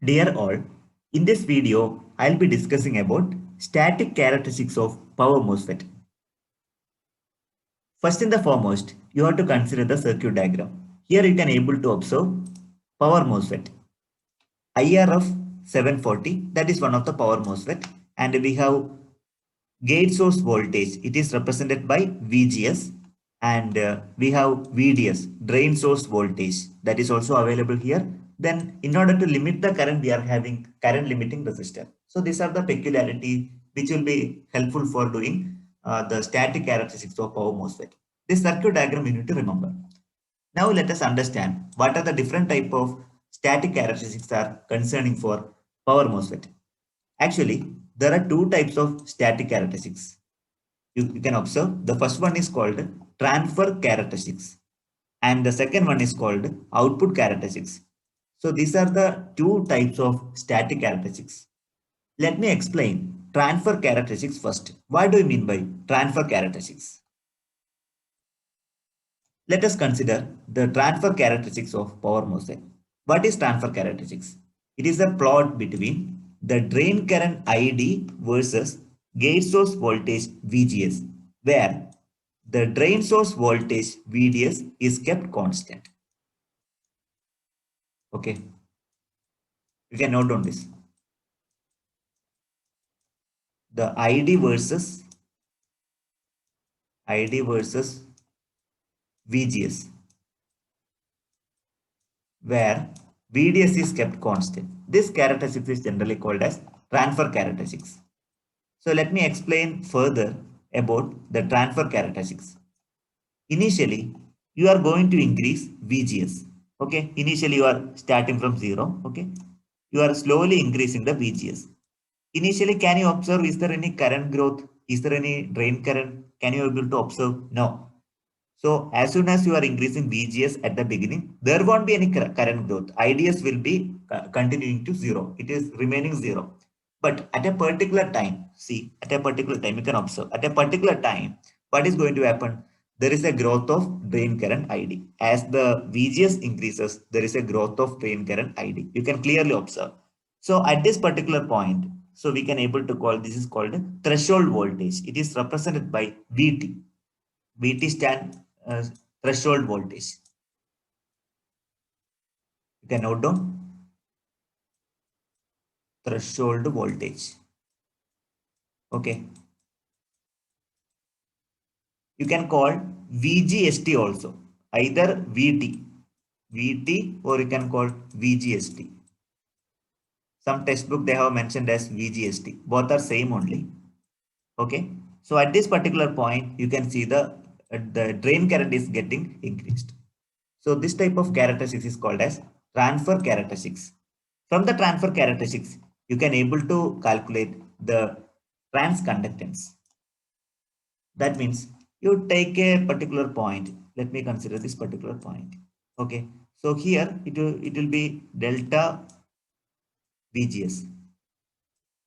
Dear all, in this video, I'll be discussing about static characteristics of power MOSFET. First and the foremost, you have to consider the circuit diagram. Here you can able to observe power MOSFET. IRF 740, that is one of the power MOSFET, and we have gate source voltage. It is represented by VGS, and we have VDS, drain source voltage, that is also available here. Then in order to limit the current, we are having current limiting resistor. So these are the peculiarities which will be helpful for doing the static characteristics of power MOSFET. This circuit diagram you need to remember. Now let us understand what are the different type of static characteristics are concerning for power MOSFET. Actually, there are two types of static characteristics. You can observe the first one is called transfer characteristics and the second one is called output characteristics. So these are the two types of static characteristics. Let me explain transfer characteristics first. What do you mean by transfer characteristics? Let us consider the transfer characteristics of power MOSFET. What is transfer characteristics? It is a plot between the drain current ID versus gate source voltage VGS, where the drain source voltage VDS is kept constant. Okay, you can note down this. The ID versus VGS, where VDS is kept constant. This characteristic is generally called as transfer characteristics. So let me explain further about the transfer characteristics. Initially, you are going to increase VGS. Okay, initially you are starting from 0. Okay, you are slowly increasing the VGS. Initially, can you observe, is there any current growth? Is there any drain current? Can you able to observe? No. So as soon as you are increasing VGS at the beginning, there won't be any current growth. IDS will be continuing to 0. It is remaining 0. But at a particular time, see, at a particular time, you can observe, at a particular time, what is going to happen? There is a growth of drain current ID. As the VGS increases, there is a growth of drain current ID. You can clearly observe. So at this particular point, so we can able to call, this is called threshold voltage. It is represented by VT. VT stand threshold voltage. You can note down threshold voltage. Okay. You can call VGST also, either VT or you can call VGST. Some textbook they have mentioned as VGST. Both are same only. Okay. So at this particular point, you can see the drain current is getting increased. So this type of characteristics is called as transfer characteristics. From the transfer characteristics, you can able to calculate the transconductance. That means you take a particular point. Let me consider this particular point. Okay. So here it will be delta VGS.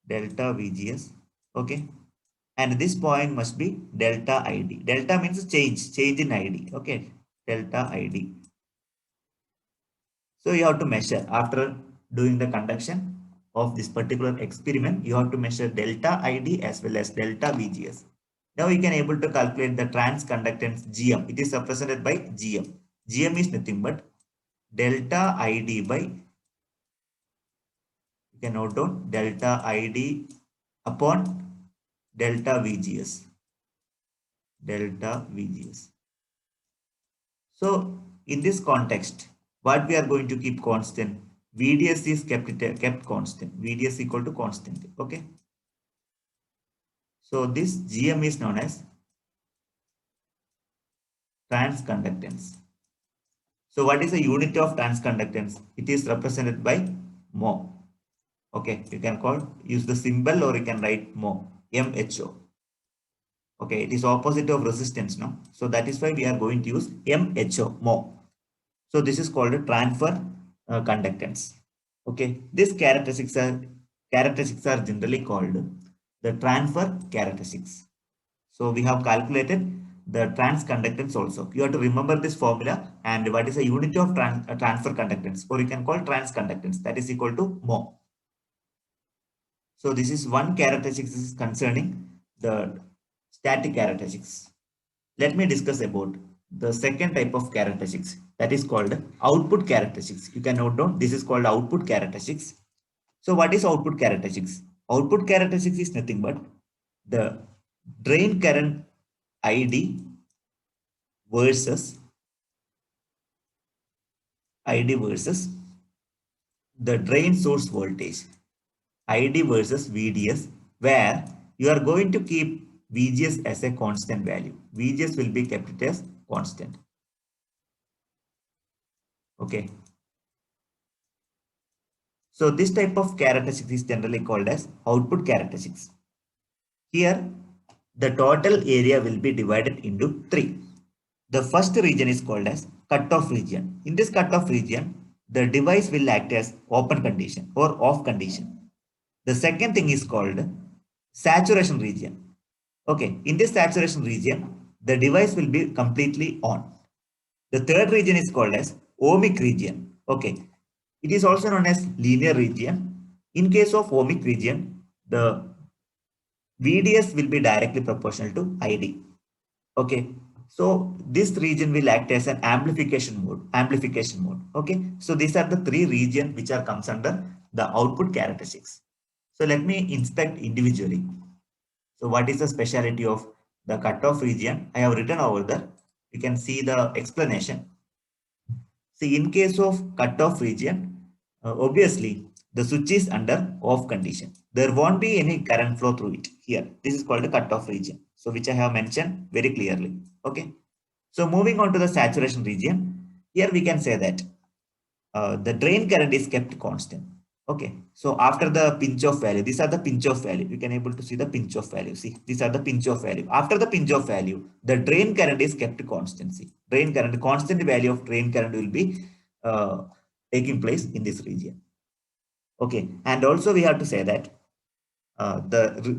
Delta VGS. Okay. And this point must be delta ID. Delta means change in ID. Okay. Delta ID. So you have to measure after doing the conduction of this particular experiment, you have to measure delta ID as well as delta VGS. Now you can able to calculate the transconductance GM. It is represented by GM. GM is nothing but delta ID by, you can note down delta ID upon delta VGS. Delta VGS. So in this context, what we are going to keep constant? VDS is kept constant. VDS equal to constant. Okay. So this GM is known as transconductance. So what is the unit of transconductance? It is represented by mho. Okay, you can use the symbol or you can write mho, MHO. Okay, it is opposite of resistance, no? So that is why we are going to use MHO, mho. So this is called a transfer conductance. Okay, these characteristics are generally called the transfer characteristics. So we have calculated the transconductance also. You have to remember this formula. and what is the unit of transfer conductance, or you can call transconductance, that is equal to mho. So this is one characteristic. This is concerning the static characteristics. Let me discuss about the second type of characteristics, that is called output characteristics. You can note down, this is called output characteristics. So what is output characteristics? Output characteristics is nothing but the drain current ID versus the drain source voltage, ID versus VDS, where you are going to keep VGS as a constant value. VGS will be kept as constant. Okay. So this type of characteristics is generally called as output characteristics. Here, the total area will be divided into three. The first region is called as cutoff region. In this cutoff region, the device will act as open condition or off condition. The second thing is called saturation region. Okay, in this saturation region, the device will be completely on. The third region is called as ohmic region. Okay, it is also known as linear region. In case of ohmic region, the VDS will be directly proportional to ID. Okay, so this region will act as an amplification mode. Okay, so these are the three regions which are comes under the output characteristics. So let me inspect individually. So what is the speciality of the cutoff region? I have written over there. You can see the explanation. See, in case of cutoff region, obviously the switch is under off condition. There won't be any current flow through it here. This is called the cutoff region. So which I have mentioned very clearly. Okay. So moving on to the saturation region, here we can say that the drain current is kept constant. Okay, so after the pinch off value, these are the pinch off value. You can able to see the pinch off value. See, these are the pinch off value. After the pinch off value, the drain current is kept constant. See, drain current, the constant value of drain current will be taking place in this region. Okay, and also we have to say that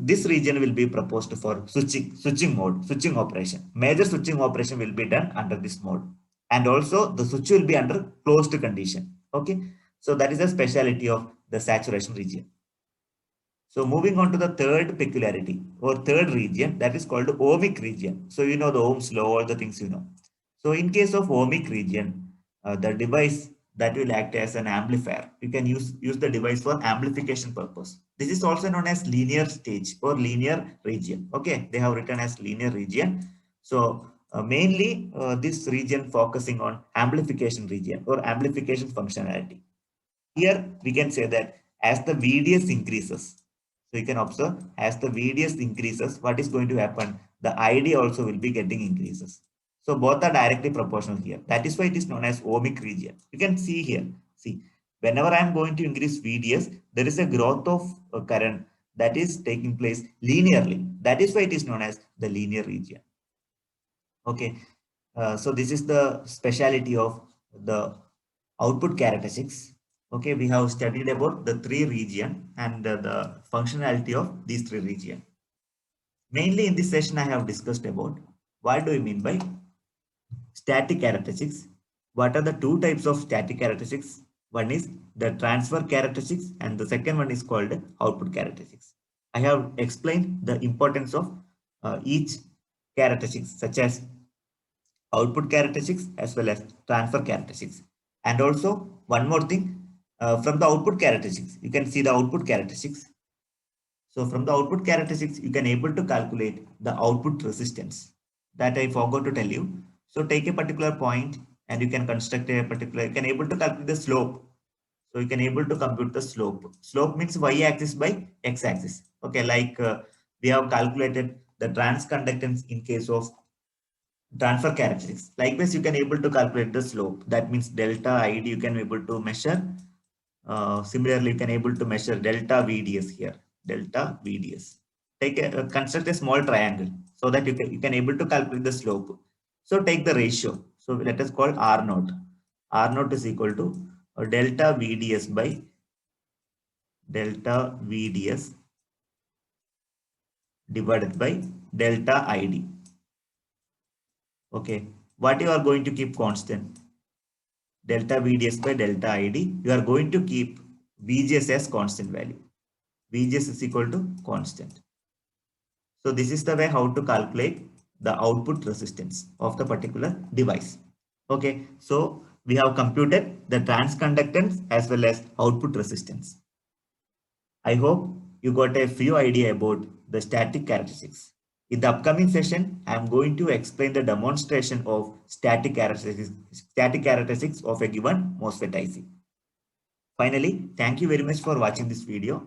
this region will be proposed for switching operation. Major switching operation will be done under this mode, and also the switch will be under closed condition. Okay, so that is the speciality of the saturation region. So moving on to the third peculiarity or third region, that is called ohmic region. So you know the Ohm's law, all the things you know. So in case of ohmic region, the device that will act as an amplifier, you can use the device for amplification purpose. This is also known as linear stage or linear region. Okay, they have written as linear region. So mainly this region focusing on amplification region or amplification functionality. Here we can say that as the VDS increases, so you can observe as the VDS increases, what is going to happen? The ID also will be getting increases. So both are directly proportional here. That is why it is known as ohmic region. You can see here. See, whenever I am going to increase VDS, there is a growth of current that is taking place linearly. That is why it is known as the linear region. Okay. So this is the speciality of the output characteristics. Okay, we have studied about the three region and the functionality of these three region. Mainly in this session, I have discussed about what do we mean by static characteristics. What are the two types of static characteristics? One is the transfer characteristics and the second one is called output characteristics. I have explained the importance of each characteristics such as output characteristics as well as transfer characteristics. And also one more thing, from the output characteristics, you can see the output characteristics. So from the output characteristics, you can able to calculate the output resistance. That I forgot to tell you. So take a particular point and you can construct a particular, you can able to calculate the slope. So you can able to compute the slope. Slope means y-axis by x-axis. Okay, like we have calculated the transconductance in case of transfer characteristics. Likewise, you can able to calculate the slope. That means delta ID you can able to measure. Similarly, you can able to measure delta VDS here. Delta VDS. Take a construct a small triangle so that you can able to calculate the slope. So take the ratio. So let us call R naught. R naught is equal to delta VDS by delta VDS divided by delta ID. Okay, what you are going to keep constant? delta VDS by delta ID, you are going to keep VGS as constant value. VGS is equal to constant. So this is the way how to calculate the output resistance of the particular device. Okay, so we have computed the transconductance as well as output resistance. I hope you got a few idea about the static characteristics. In the upcoming session, I am going to explain the demonstration of static characteristics of a given MOSFET IC. Finally, thank you very much for watching this video.